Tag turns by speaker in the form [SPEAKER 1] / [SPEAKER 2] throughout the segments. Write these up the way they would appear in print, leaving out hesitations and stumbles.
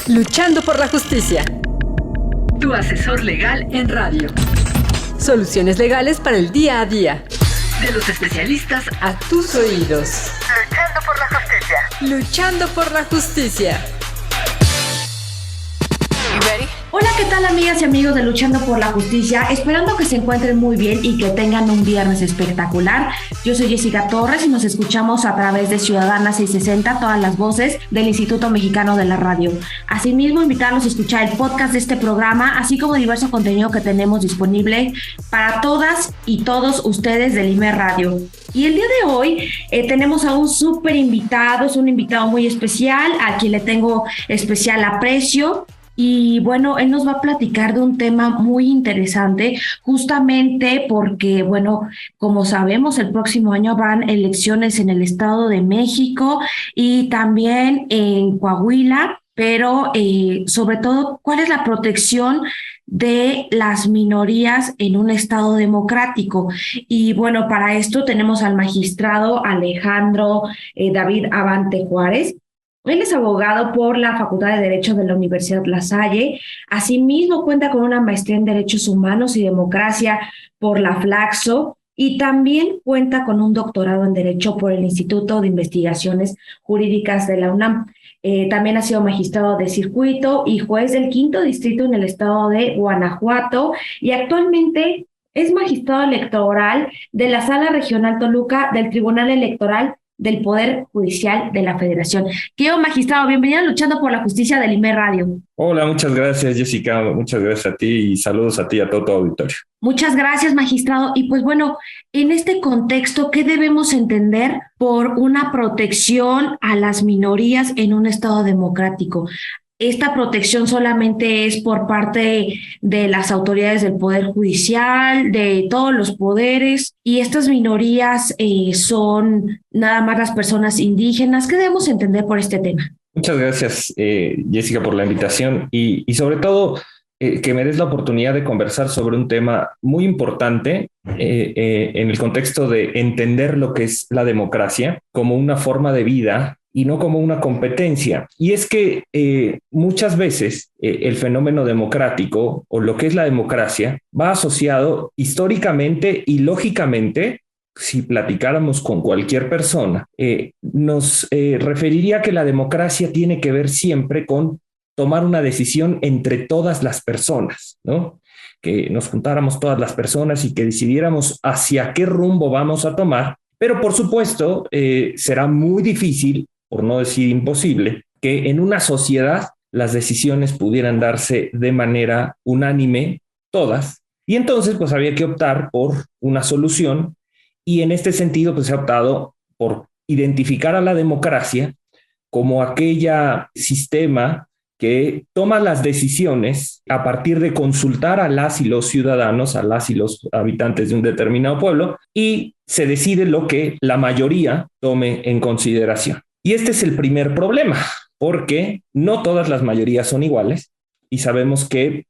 [SPEAKER 1] Luchando por la justicia.
[SPEAKER 2] Tu asesor legal en radio.
[SPEAKER 1] Soluciones legales para el día a día.
[SPEAKER 2] De los especialistas
[SPEAKER 1] a tus oídos.
[SPEAKER 2] Luchando por la justicia.
[SPEAKER 1] Luchando por la justicia.
[SPEAKER 3] Hola, ¿qué tal, amigas y amigos de Luchando por la Justicia? Esperando que se encuentren muy bien y que tengan un viernes espectacular. Yo soy Jessica Torres y nos escuchamos a través de Ciudadana 660, todas las voces del Instituto Mexicano de la Radio. Asimismo, invitarlos a escuchar el podcast de este programa, así como diverso contenido que tenemos disponible para todas y todos ustedes del IME Radio. Y el día de hoy tenemos a un súper invitado, es un invitado muy especial, a quien le tengo especial aprecio. Y bueno, él nos va a platicar de un tema muy interesante, justamente porque, bueno, como sabemos, el próximo año habrán elecciones en el Estado de México y también en Coahuila, pero sobre todo, ¿cuál es la protección de las minorías en un Estado democrático? Y bueno, para esto tenemos al magistrado Alejandro David Abante Juárez. Él es abogado por la Facultad de Derecho de la Universidad La Salle. Asimismo, cuenta con una maestría en Derechos Humanos y Democracia por la Flaxo y también cuenta con un doctorado en Derecho por el Instituto de Investigaciones Jurídicas de la UNAM. También ha sido magistrado de circuito y juez del Quinto Distrito en el estado de Guanajuato y actualmente es magistrado electoral de la Sala Regional Toluca del Tribunal Electoral del Poder Judicial de la Federación. Querido magistrado, bienvenido a Luchando por la Justicia del IME Radio.
[SPEAKER 4] Hola, muchas gracias, Jessica, muchas gracias a ti y saludos a ti y a todo tu auditorio.
[SPEAKER 3] Muchas gracias, magistrado. Y pues bueno, en este contexto, ¿qué debemos entender por una protección a las minorías en un Estado democrático? ¿Esta protección solamente es por parte de las autoridades del Poder Judicial, de todos los poderes? ¿Y estas minorías son nada más las personas indígenas? ¿Qué debemos entender por este tema?
[SPEAKER 4] Muchas gracias, Jessica, por la invitación y sobre todo que me des la oportunidad de conversar sobre un tema muy importante en el contexto de entender lo que es la democracia como una forma de vida y no como una competencia. Y es que muchas veces el fenómeno democrático o lo que es la democracia va asociado históricamente y lógicamente, si platicáramos con cualquier persona, nos referiría que la democracia tiene que ver siempre con tomar una decisión entre todas las personas, ¿no? Que nos juntáramos todas las personas y que decidiéramos hacia qué rumbo vamos a tomar. Pero por supuesto, será muy difícil, por no decir imposible, que en una sociedad las decisiones pudieran darse de manera unánime, todas, y entonces pues había que optar por una solución, y en este sentido pues se ha optado por identificar a la democracia como aquella sistema que toma las decisiones a partir de consultar a las y los ciudadanos, a las y los habitantes de un determinado pueblo, y se decide lo que la mayoría tome en consideración. Y este es el primer problema, porque no todas las mayorías son iguales y sabemos que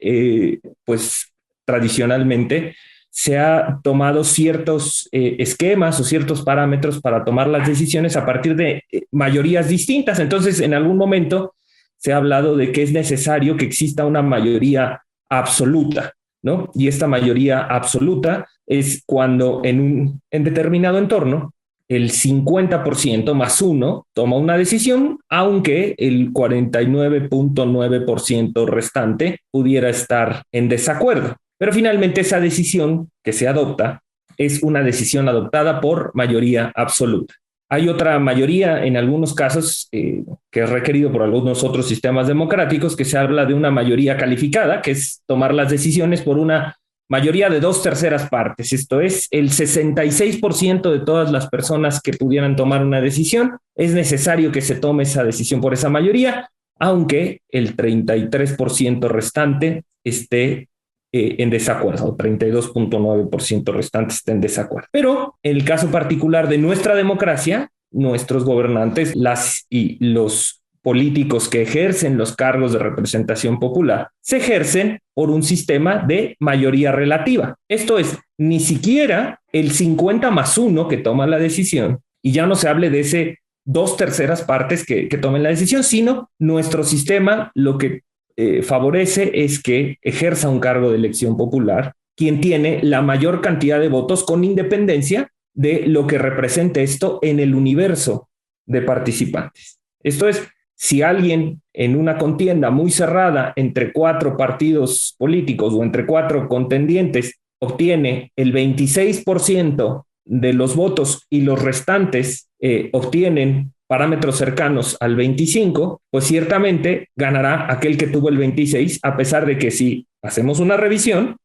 [SPEAKER 4] pues tradicionalmente se ha tomado ciertos esquemas o ciertos parámetros para tomar las decisiones a partir de mayorías distintas. Entonces, en algún momento se ha hablado de que es necesario que exista una mayoría absoluta, ¿no? Y esta mayoría absoluta es cuando en determinado entorno el 50% más uno toma una decisión, aunque el 49.9% restante pudiera estar en desacuerdo. Pero finalmente esa decisión que se adopta es una decisión adoptada por mayoría absoluta. Hay otra mayoría en algunos casos que es requerido por algunos otros sistemas democráticos, que se habla de una mayoría calificada, que es tomar las decisiones por una mayoría de 2/3 partes. Esto es, el 66% de todas las personas que pudieran tomar una decisión, es necesario que se tome esa decisión por esa mayoría, aunque el 33% restante esté en desacuerdo, 32.9% restante está en desacuerdo. Pero en el caso particular de nuestra democracia, nuestros gobernantes, las y los políticos que ejercen los cargos de representación popular, se ejercen por un sistema de mayoría relativa. Esto es, ni siquiera el 50 más 1 que toma la decisión, y ya no se hable de ese 2/3 partes que tomen la decisión, sino nuestro sistema lo que favorece es que ejerza un cargo de elección popular quien tiene la mayor cantidad de votos con independencia de lo que represente esto en el universo de participantes. Esto es, si alguien en una contienda muy cerrada entre 4 partidos políticos o entre 4 contendientes obtiene el 26% de los votos y los restantes obtienen parámetros cercanos al 25%, pues ciertamente ganará aquel que tuvo el 26%, a pesar de que si hacemos una revisión,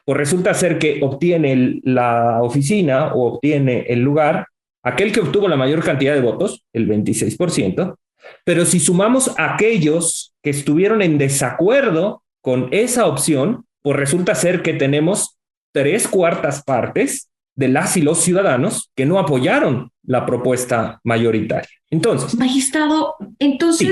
[SPEAKER 4] pues resulta ser que obtiene la oficina o obtiene el lugar aquel que obtuvo la mayor cantidad de votos, el 26%, pero si sumamos a aquellos que estuvieron en desacuerdo con esa opción, pues resulta ser que tenemos 3/4 partes de las y los ciudadanos que no apoyaron la propuesta mayoritaria. Entonces,
[SPEAKER 3] magistrado,
[SPEAKER 4] sí.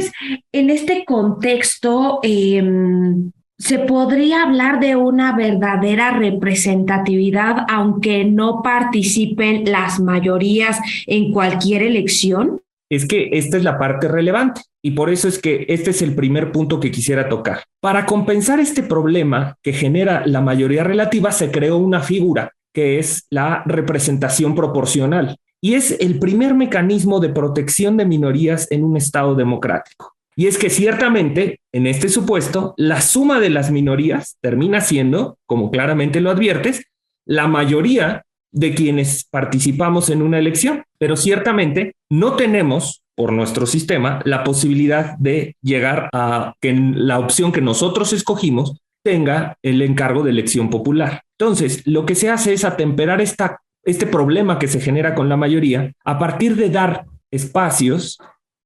[SPEAKER 3] En este contexto, ¿se podría hablar de una verdadera representatividad aunque no participen las mayorías en cualquier elección?
[SPEAKER 4] Es que esta es la parte relevante y por eso es que este es el primer punto que quisiera tocar. Para compensar este problema que genera la mayoría relativa, se creó una figura que es la representación proporcional y es el primer mecanismo de protección de minorías en un Estado democrático. Y es que ciertamente, en este supuesto, la suma de las minorías termina siendo, como claramente lo adviertes, la mayoría de quienes participamos en una elección, pero ciertamente no tenemos, por nuestro sistema, la posibilidad de llegar a que la opción que nosotros escogimos tenga el encargo de elección popular. Entonces, lo que se hace es atemperar este problema que se genera con la mayoría a partir de dar espacios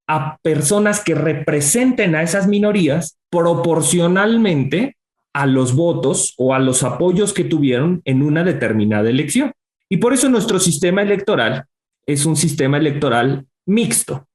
[SPEAKER 4] a personas que representen a esas minorías proporcionalmente a los votos o a los apoyos que tuvieron en una determinada elección. Y por eso nuestro sistema electoral es un sistema electoral mixto,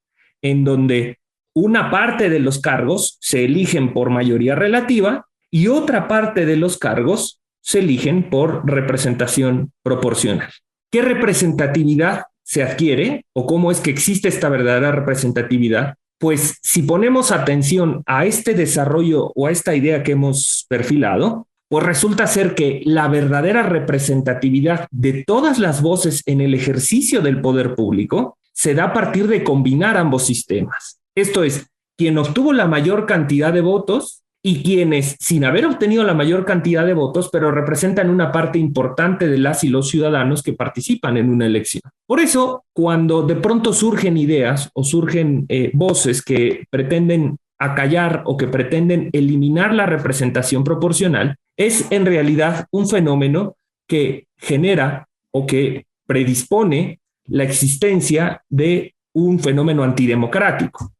[SPEAKER 4] en donde una parte de los cargos se eligen por mayoría relativa y otra parte de los cargos se eligen por representación proporcional. ¿Qué representatividad se adquiere o cómo es que existe esta verdadera representatividad? Pues si ponemos atención a este desarrollo o a esta idea que hemos perfilado, pues resulta ser que la verdadera representatividad de todas las voces en el ejercicio del poder público se da a partir de combinar ambos sistemas. Esto es, quien obtuvo la mayor cantidad de votos y quienes, sin haber obtenido la mayor cantidad de votos, pero representan una parte importante de las y los ciudadanos que participan en una elección. Por eso, cuando de pronto surgen ideas o surgen voces que pretenden acallar o que pretenden eliminar la representación proporcional, es en realidad un fenómeno que genera o que predispone la existencia de un fenómeno antidemocrático,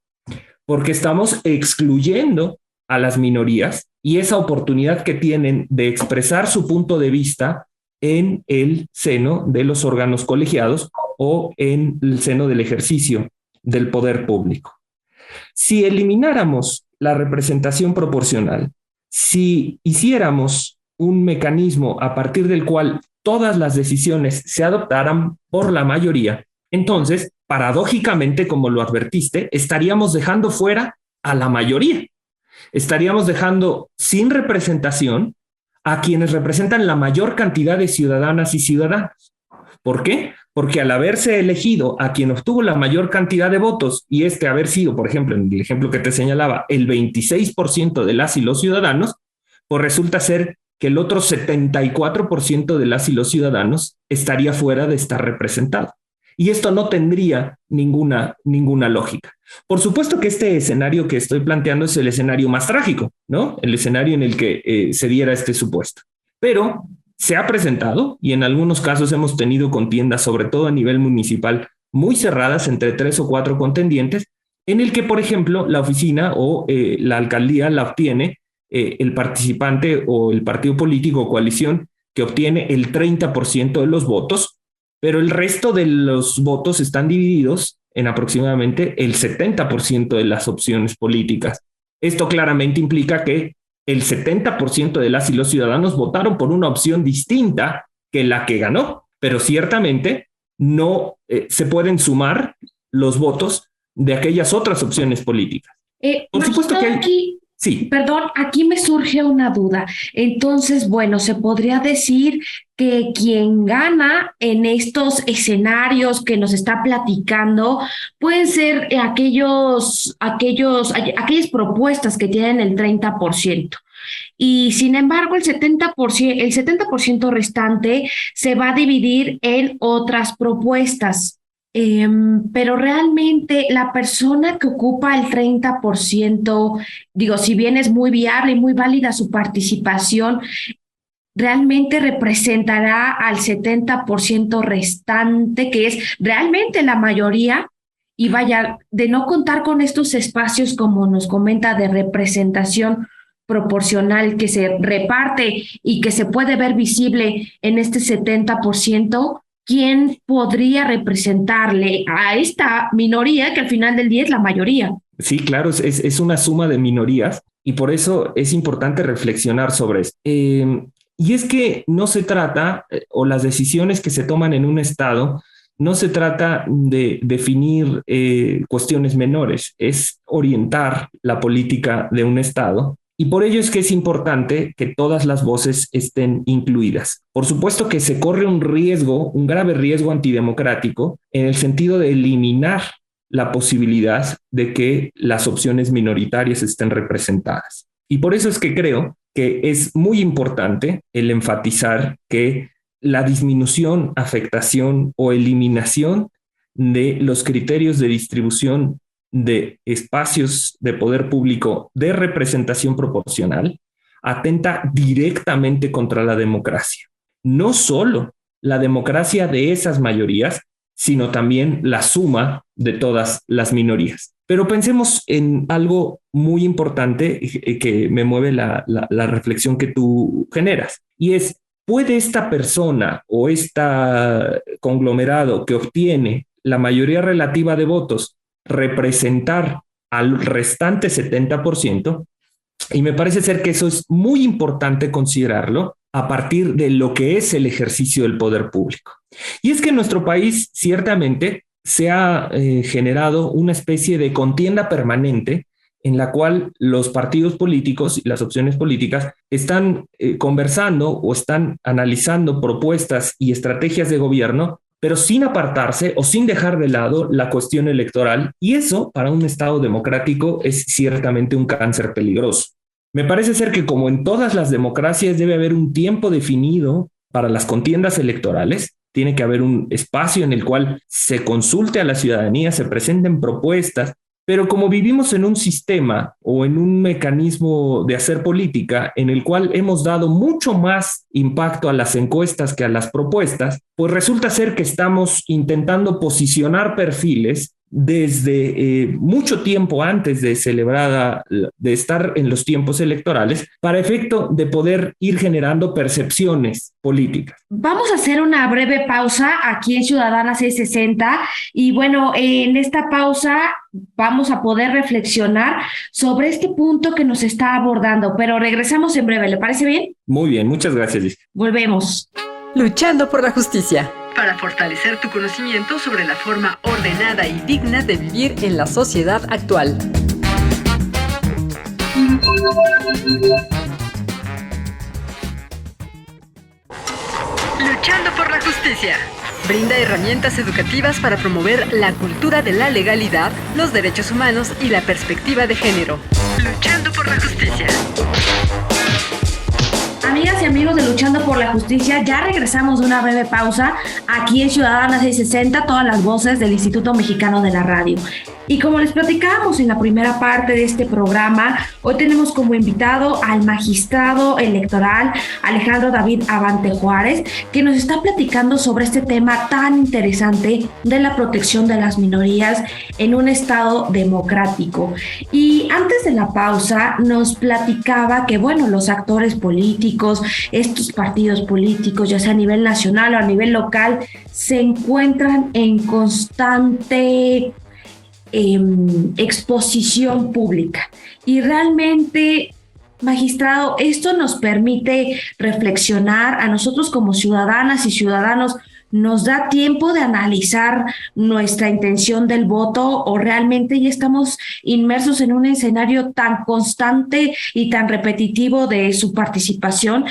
[SPEAKER 4] porque estamos excluyendo a las minorías y esa oportunidad que tienen de expresar su punto de vista en el seno de los órganos colegiados o en el seno del ejercicio del poder público. Si elimináramos la representación proporcional, si hiciéramos un mecanismo a partir del cual todas las decisiones se adoptaran por la mayoría, entonces, paradójicamente, como lo advertiste, estaríamos dejando fuera a la mayoría. Estaríamos dejando sin representación a quienes representan la mayor cantidad de ciudadanas y ciudadanos. ¿Por qué? Porque al haberse elegido a quien obtuvo la mayor cantidad de votos y haber sido, por ejemplo, en el ejemplo que te señalaba, el 26% de las y los ciudadanos, pues resulta ser que el otro 74% de las y los ciudadanos estaría fuera de estar representado. Y esto no tendría ninguna lógica. Por supuesto que este escenario que estoy planteando es el escenario más trágico, ¿no? El escenario en el que se diera este supuesto. Pero se ha presentado y en algunos casos hemos tenido contiendas, sobre todo a nivel municipal, muy cerradas entre 3 o 4 contendientes, en el que, por ejemplo, la oficina o la alcaldía la obtiene el participante o el partido político o coalición que obtiene el 30% de los votos, pero el resto de los votos están divididos en aproximadamente el 70% de las opciones políticas. Esto claramente implica que el 70% de las y los ciudadanos votaron por una opción distinta que la que ganó, pero ciertamente no se pueden sumar los votos de aquellas otras opciones políticas. Por supuesto que hay...
[SPEAKER 3] Aquí,
[SPEAKER 4] sí.
[SPEAKER 3] Perdón, aquí me surge una duda. Entonces, bueno, se podría decir que quien gana en estos escenarios que nos está platicando pueden ser aquellas propuestas que tienen el 30%. Y sin embargo, el 70% restante se va a dividir en otras propuestas. Pero realmente la persona que ocupa el 30%, digo, si bien es muy viable y muy válida su participación, realmente representará al 70% restante, que es realmente la mayoría. Y vaya, de no contar con estos espacios, como nos comenta, de representación proporcional que se reparte y que se puede ver visible en este 70%, ¿quién podría representarle a esta minoría que al final del día es la mayoría?
[SPEAKER 4] Sí, claro, es una suma de minorías y por eso es importante reflexionar sobre esto. Y es que no se trata, o las decisiones que se toman en un estado, no se trata de definir cuestiones menores, es orientar la política de un estado. Y por ello es que es importante que todas las voces estén incluidas. Por supuesto que se corre un grave riesgo antidemocrático, en el sentido de eliminar la posibilidad de que las opciones minoritarias estén representadas. Y por eso es que creo que es muy importante el enfatizar que la disminución, afectación o eliminación de los criterios de distribución de espacios de poder público de representación proporcional atenta directamente contra la democracia. No solo la democracia de esas mayorías, sino también la suma de todas las minorías. Pero pensemos en algo muy importante que me mueve la reflexión que tú generas, y es: ¿puede esta persona o este conglomerado que obtiene la mayoría relativa de votos representar al restante 70%? Y me parece ser que eso es muy importante considerarlo a partir de lo que es el ejercicio del poder público. Y es que en nuestro país ciertamente se ha generado una especie de contienda permanente en la cual los partidos políticos y las opciones políticas están conversando o están analizando propuestas y estrategias de gobierno, pero sin apartarse o sin dejar de lado la cuestión electoral, y eso para un Estado democrático es ciertamente un cáncer peligroso. Me parece ser que, como en todas las democracias, debe haber un tiempo definido para las contiendas electorales. Tiene que haber un espacio en el cual se consulte a la ciudadanía, se presenten propuestas, pero como vivimos en un sistema o en un mecanismo de hacer política en el cual hemos dado mucho más impacto a las encuestas que a las propuestas, pues resulta ser que estamos intentando posicionar perfiles desde mucho tiempo antes de estar en los tiempos electorales, para efecto de poder ir generando percepciones políticas.
[SPEAKER 3] Vamos a hacer una breve pausa aquí en Ciudadana 660 y bueno, en esta pausa vamos a poder reflexionar sobre este punto que nos está abordando, pero regresamos en breve, ¿le parece bien?
[SPEAKER 4] Muy bien, muchas gracias, Jessica.
[SPEAKER 3] Volvemos.
[SPEAKER 1] Luchando por la justicia.
[SPEAKER 2] Para fortalecer tu conocimiento sobre la forma
[SPEAKER 1] ordenada y digna de vivir en la sociedad actual.
[SPEAKER 2] Luchando por la justicia.
[SPEAKER 1] Brinda herramientas educativas para promover la cultura de la legalidad, los derechos humanos y la perspectiva de género.
[SPEAKER 2] Luchando por la justicia.
[SPEAKER 3] Amigas y amigos de Luchando por la Justicia, ya regresamos de una breve pausa aquí en Ciudadana 660, todas las voces del Instituto Mexicano de la Radio. Y como les platicábamos en la primera parte de este programa, hoy tenemos como invitado al magistrado electoral Alejandro David Abante Juárez, que nos está platicando sobre este tema tan interesante de la protección de las minorías en un estado democrático. Y antes de la pausa nos platicaba que, bueno, los actores políticos, estos partidos políticos, ya sea a nivel nacional o a nivel local, se encuentran en constante exposición pública. Y realmente, magistrado, esto nos permite reflexionar a nosotros como ciudadanas y ciudadanos ¿Nos da tiempo de analizar nuestra intención del voto o realmente ya estamos inmersos en un escenario tan constante y tan repetitivo de su participación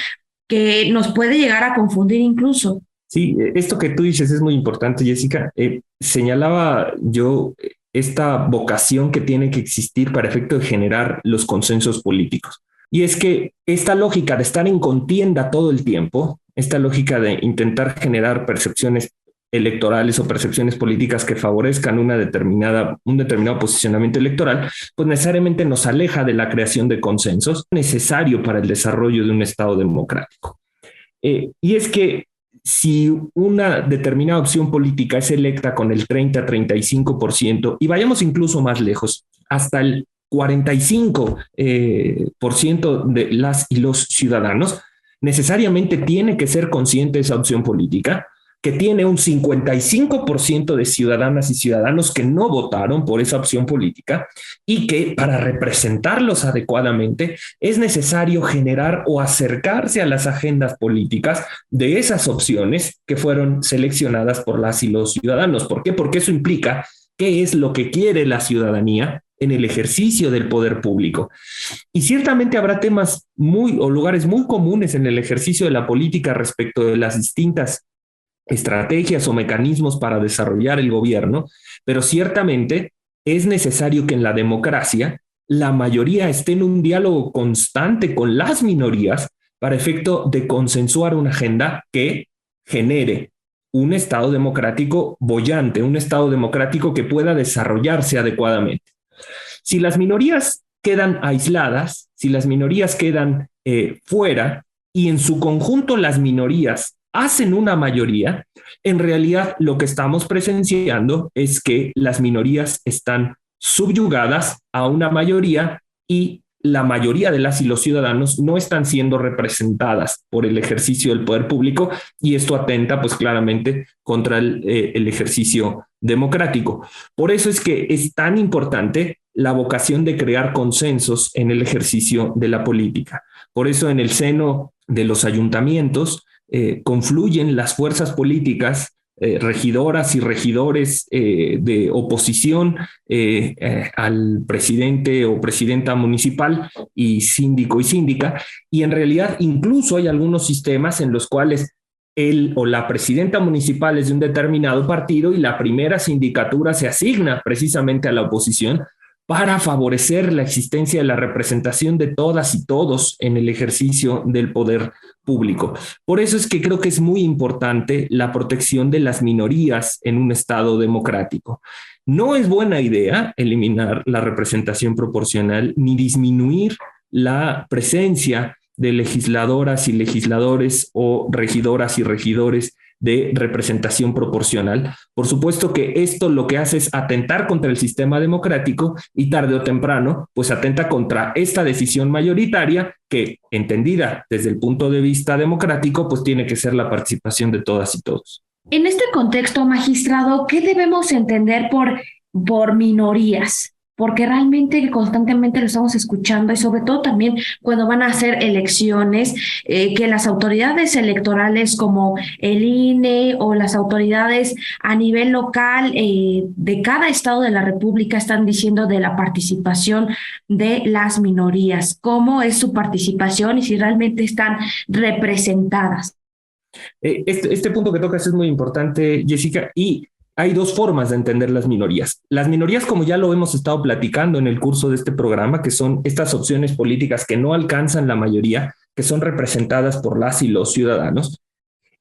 [SPEAKER 3] que nos puede llegar a confundir incluso?
[SPEAKER 4] Sí, esto que tú dices es muy importante, Jessica. Señalaba yo esta vocación que tiene que existir para efecto de generar los consensos políticos. Y es que esta lógica de estar en contienda todo el tiempo, esta lógica de intentar generar percepciones electorales o percepciones políticas que favorezcan un determinado posicionamiento electoral, pues necesariamente nos aleja de la creación de consensos necesario para el desarrollo de un Estado democrático. Y es que si una determinada opción política es electa con el 30-35%, y vayamos incluso más lejos, hasta el 45% de las y los ciudadanos, necesariamente tiene que ser consciente de esa opción política, que tiene un 55% de ciudadanas y ciudadanos que no votaron por esa opción política y que para representarlos adecuadamente es necesario generar o acercarse a las agendas políticas de esas opciones que fueron seleccionadas por las y los ciudadanos. ¿Por qué? Porque eso implica qué es lo que quiere la ciudadanía en el ejercicio del poder público. Y ciertamente habrá temas o lugares muy comunes en el ejercicio de la política respecto de las distintas estrategias o mecanismos para desarrollar el gobierno, pero ciertamente es necesario que en la democracia la mayoría esté en un diálogo constante con las minorías para efecto de consensuar una agenda que genere un Estado democrático boyante, un Estado democrático que pueda desarrollarse adecuadamente. Si las minorías quedan aisladas, si las minorías quedan fuera y en su conjunto las minorías hacen una mayoría, en realidad lo que estamos presenciando es que las minorías están subyugadas a una mayoría y la mayoría de las y los ciudadanos no están siendo representadas por el ejercicio del poder público y esto atenta pues claramente contra el ejercicio democrático. Por eso es que es tan importante la vocación de crear consensos en el ejercicio de la política. Por eso en el seno de los ayuntamientos confluyen las fuerzas políticas, regidoras y regidores de oposición al presidente o presidenta municipal y síndico y síndica, y en realidad incluso hay algunos sistemas en los cuales él o la presidenta municipal es de un determinado partido y la primera sindicatura se asigna precisamente a la oposición para favorecer la existencia de la representación de todas y todos en el ejercicio del poder público. Por eso es que creo que es muy importante la protección de las minorías en un Estado democrático. No es buena idea eliminar la representación proporcional ni disminuir la presencia de legisladoras y legisladores o regidoras y regidores de representación proporcional. Por supuesto que esto lo que hace es atentar contra el sistema democrático y tarde o temprano, pues atenta contra esta decisión mayoritaria que, entendida desde el punto de vista democrático, pues tiene que ser la participación de todas y todos.
[SPEAKER 3] En este contexto, magistrado, ¿qué debemos entender por minorías? Porque realmente constantemente lo estamos escuchando y sobre todo también cuando van a hacer elecciones, que las autoridades electorales como el INE o las autoridades a nivel local de cada estado de la República están diciendo de la participación de las minorías, cómo es su participación y si realmente están representadas.
[SPEAKER 4] Este punto que tocas es muy importante, Jessica, y hay dos formas de entender las minorías. Las minorías, como ya lo hemos estado platicando en el curso de este programa, que son estas opciones políticas que no alcanzan la mayoría, que son representadas por las y los ciudadanos.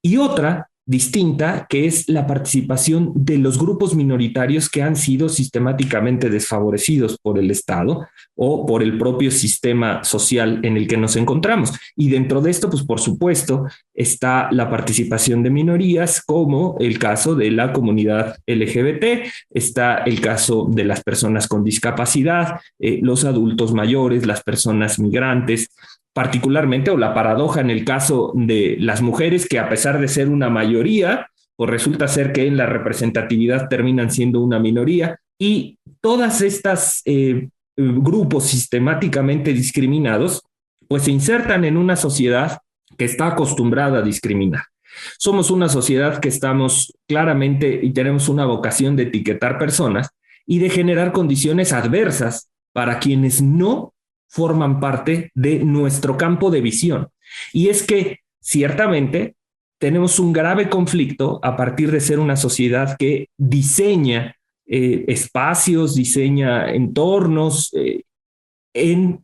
[SPEAKER 4] Y otra distinta, que es la participación de los grupos minoritarios que han sido sistemáticamente desfavorecidos por el Estado o por el propio sistema social en el que nos encontramos. Y dentro de esto, pues por supuesto, está la participación de minorías, como el caso de la comunidad LGBT, está el caso de las personas con discapacidad, los adultos mayores, las personas migrantes, particularmente, o la paradoja en el caso de las mujeres, que a pesar de ser una mayoría, pues resulta ser que en la representatividad terminan siendo una minoría, y todas estas grupos sistemáticamente discriminados, pues se insertan en una sociedad que está acostumbrada a discriminar. Somos una sociedad que estamos claramente y tenemos una vocación de etiquetar personas y de generar condiciones adversas para quienes no forman parte de nuestro campo de visión. Y es que ciertamente tenemos un grave conflicto a partir de ser una sociedad que diseña espacios, diseña entornos en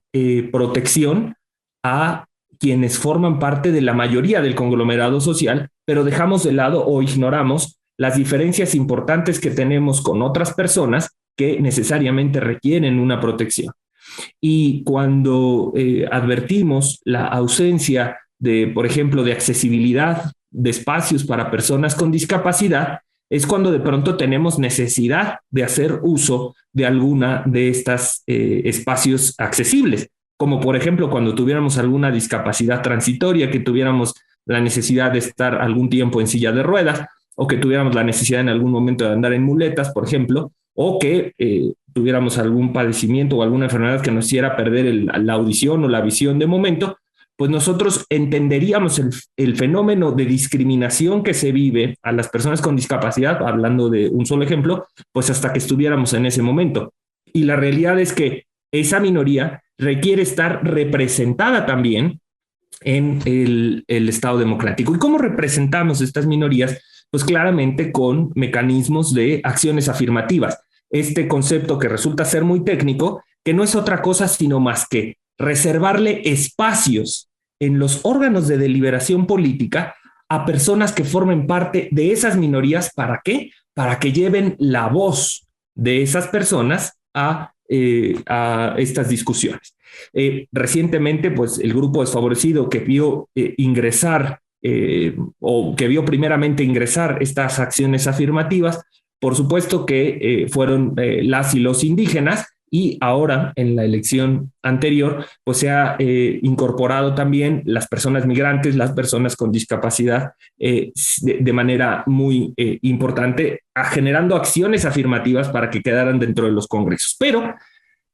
[SPEAKER 4] protección a quienes forman parte de la mayoría del conglomerado social, pero dejamos de lado o ignoramos las diferencias importantes que tenemos con otras personas que necesariamente requieren una protección. Y cuando advertimos la ausencia de, por ejemplo, de accesibilidad de espacios para personas con discapacidad, es cuando de pronto tenemos necesidad de hacer uso de alguna de estas espacios accesibles, como por ejemplo cuando tuviéramos alguna discapacidad transitoria, que tuviéramos la necesidad de estar algún tiempo en silla de ruedas, o que tuviéramos la necesidad en algún momento de andar en muletas, por ejemplo, o que tuviéramos algún padecimiento o alguna enfermedad que nos hiciera perder la audición o la visión de momento, pues nosotros entenderíamos el fenómeno de discriminación que se vive a las personas con discapacidad, hablando de un solo ejemplo, pues hasta que estuviéramos en ese momento. Y la realidad es que esa minoría requiere estar representada también en el Estado democrático. ¿Y cómo representamos estas minorías? Pues claramente con mecanismos de acciones afirmativas. Este concepto que resulta ser muy técnico, que no es otra cosa sino más que reservarle espacios en los órganos de deliberación política a personas que formen parte de esas minorías. ¿Para qué? Para que lleven la voz de esas personas a estas discusiones. Recientemente, pues el grupo desfavorecido que vio ingresar o que vio primeramente ingresar estas acciones afirmativas, por supuesto que fueron las y los indígenas, y ahora en la elección anterior pues se ha incorporado también las personas migrantes, las personas con discapacidad de manera muy importante, generando acciones afirmativas para que quedaran dentro de los congresos. Pero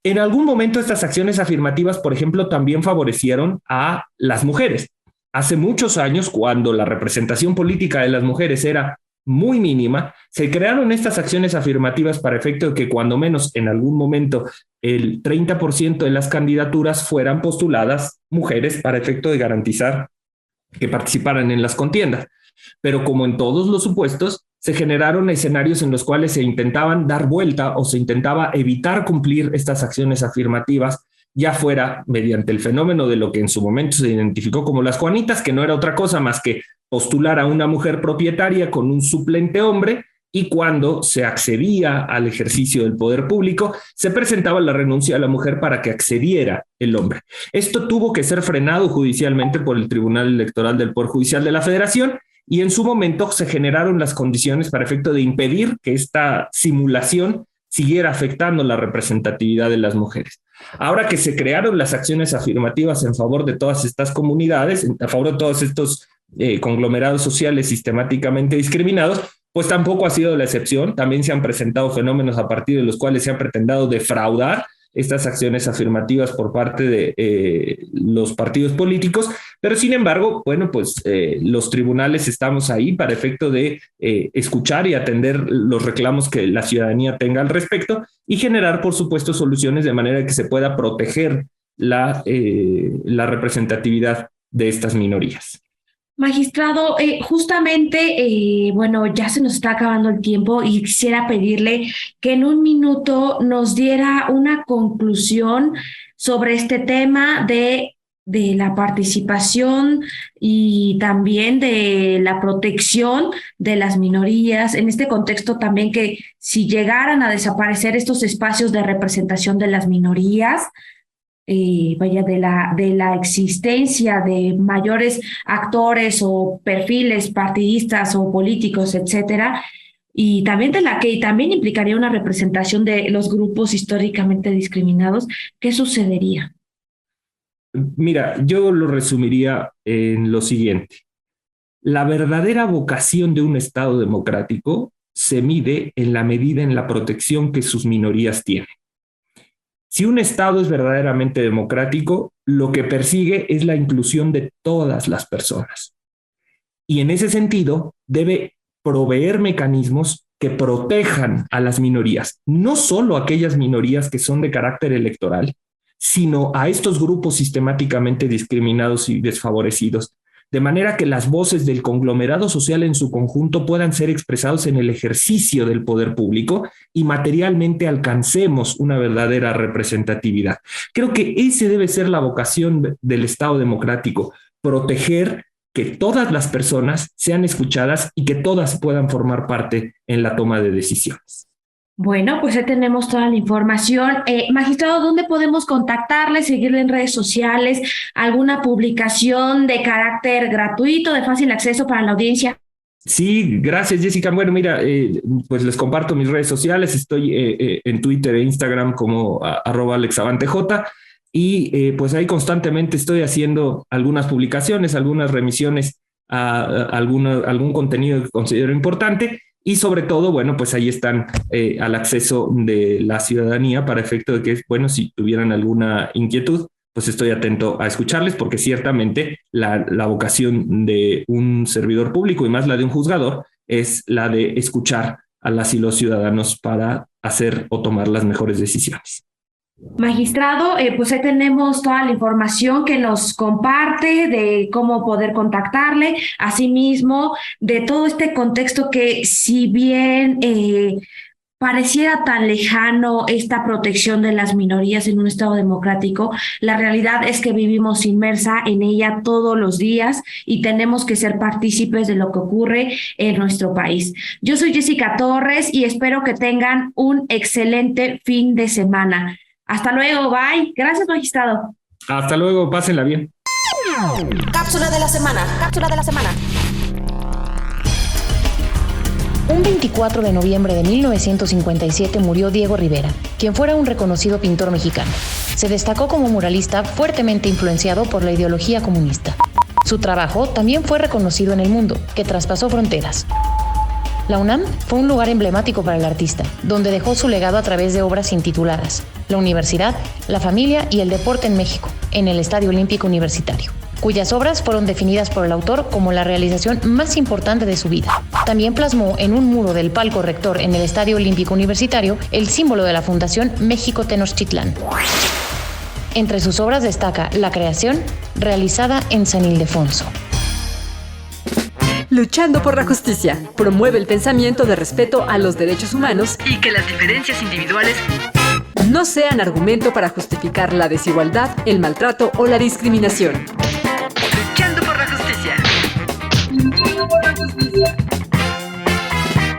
[SPEAKER 4] en algún momento estas acciones afirmativas, por ejemplo, también favorecieron a las mujeres. Hace muchos años, cuando la representación política de las mujeres era muy mínima, se crearon estas acciones afirmativas para efecto de que cuando menos en algún momento el 30% de las candidaturas fueran postuladas mujeres para efecto de garantizar que participaran en las contiendas. Pero como en todos los supuestos, se generaron escenarios en los cuales se intentaban dar vuelta o se intentaba evitar cumplir estas acciones afirmativas, ya fuera mediante el fenómeno de lo que en su momento se identificó como las Juanitas, que no era otra cosa más que postular a una mujer propietaria con un suplente hombre, y cuando se accedía al ejercicio del poder público, se presentaba la renuncia a la mujer para que accediera el hombre. Esto tuvo que ser frenado judicialmente por el Tribunal Electoral del Poder Judicial de la Federación, y en su momento se generaron las condiciones para efecto de impedir que esta simulación siguiera afectando la representatividad de las mujeres. Ahora que se crearon las acciones afirmativas en favor de todas estas comunidades, a favor de todos estos conglomerados sociales sistemáticamente discriminados, pues tampoco ha sido la excepción. También se han presentado fenómenos a partir de los cuales se han pretendido defraudar estas acciones afirmativas por parte de los partidos políticos, pero sin embargo, bueno, pues los tribunales estamos ahí para efecto de escuchar y atender los reclamos que la ciudadanía tenga al respecto y generar, por supuesto, soluciones de manera que se pueda proteger la representatividad de estas minorías.
[SPEAKER 3] Magistrado, justamente, bueno, ya se nos está acabando el tiempo y quisiera pedirle que en un minuto nos diera una conclusión sobre este tema de la participación y también de la protección de las minorías, en este contexto también que si llegaran a desaparecer estos espacios de representación de las minorías, vaya, de la existencia de mayores actores o perfiles partidistas o políticos, etcétera, y también de la que también implicaría una representación de los grupos históricamente discriminados, ¿qué sucedería?
[SPEAKER 4] Mira, yo lo resumiría en lo siguiente. La verdadera vocación de un Estado democrático se mide en la medida en la protección que sus minorías tienen. Si un Estado es verdaderamente democrático, lo que persigue es la inclusión de todas las personas. y en ese sentido debe proveer mecanismos que protejan a las minorías, no solo aquellas minorías que son de carácter electoral, sino a estos grupos sistemáticamente discriminados y desfavorecidos, de manera que las voces del conglomerado social en su conjunto puedan ser expresados en el ejercicio del poder público y materialmente alcancemos una verdadera representatividad. Creo que ese debe ser la vocación del Estado democrático, proteger que todas las personas sean escuchadas y que todas puedan formar parte en la toma de decisiones.
[SPEAKER 3] Bueno, pues ahí tenemos toda la información. Magistrado, ¿dónde podemos contactarle, seguirle en redes sociales? ¿Alguna publicación de carácter gratuito, de fácil acceso para la audiencia?
[SPEAKER 4] Sí, gracias, Jessica. Bueno, mira, pues les comparto mis redes sociales. Estoy en Twitter e Instagram como @AlexAvanteJ y pues ahí constantemente estoy haciendo algunas publicaciones, algunas remisiones a algún contenido que considero importante. Y sobre todo, bueno, pues ahí están al acceso de la ciudadanía para efecto de que, bueno, si tuvieran alguna inquietud, pues estoy atento a escucharles, porque ciertamente la vocación de un servidor público y más la de un juzgador es la de escuchar a las y los ciudadanos para hacer o tomar las mejores decisiones.
[SPEAKER 3] Magistrado, pues ahí tenemos toda la información que nos comparte de cómo poder contactarle, asimismo de todo este contexto que, si bien pareciera tan lejano esta protección de las minorías en un Estado democrático, la realidad es que vivimos inmersa en ella todos los días y tenemos que ser partícipes de lo que ocurre en nuestro país. Yo soy Jessica Torres y espero que tengan un excelente fin de semana. Hasta luego, bye. Gracias, magistrado.
[SPEAKER 4] Hasta luego, pásenla bien.
[SPEAKER 5] Cápsula de la semana.
[SPEAKER 6] Un 24 de noviembre de 1957 murió Diego Rivera, quien fuera un reconocido pintor mexicano. Se destacó como muralista fuertemente influenciado por la ideología comunista. Su trabajo también fue reconocido en el mundo, que traspasó fronteras. La UNAM fue un lugar emblemático para el artista, donde dejó su legado a través de obras intituladas La Universidad, la Familia y el Deporte en México, en el Estadio Olímpico Universitario, cuyas obras fueron definidas por el autor como la realización más importante de su vida. También plasmó en un muro del palco rector en el Estadio Olímpico Universitario el símbolo de la Fundación México Tenochtitlán. Entre sus obras destaca La Creación, realizada en San Ildefonso.
[SPEAKER 1] Luchando por la justicia. Promueve el pensamiento de respeto a los derechos humanos
[SPEAKER 2] Y que las diferencias individuales
[SPEAKER 1] no sean argumento para justificar la desigualdad, el maltrato o la discriminación.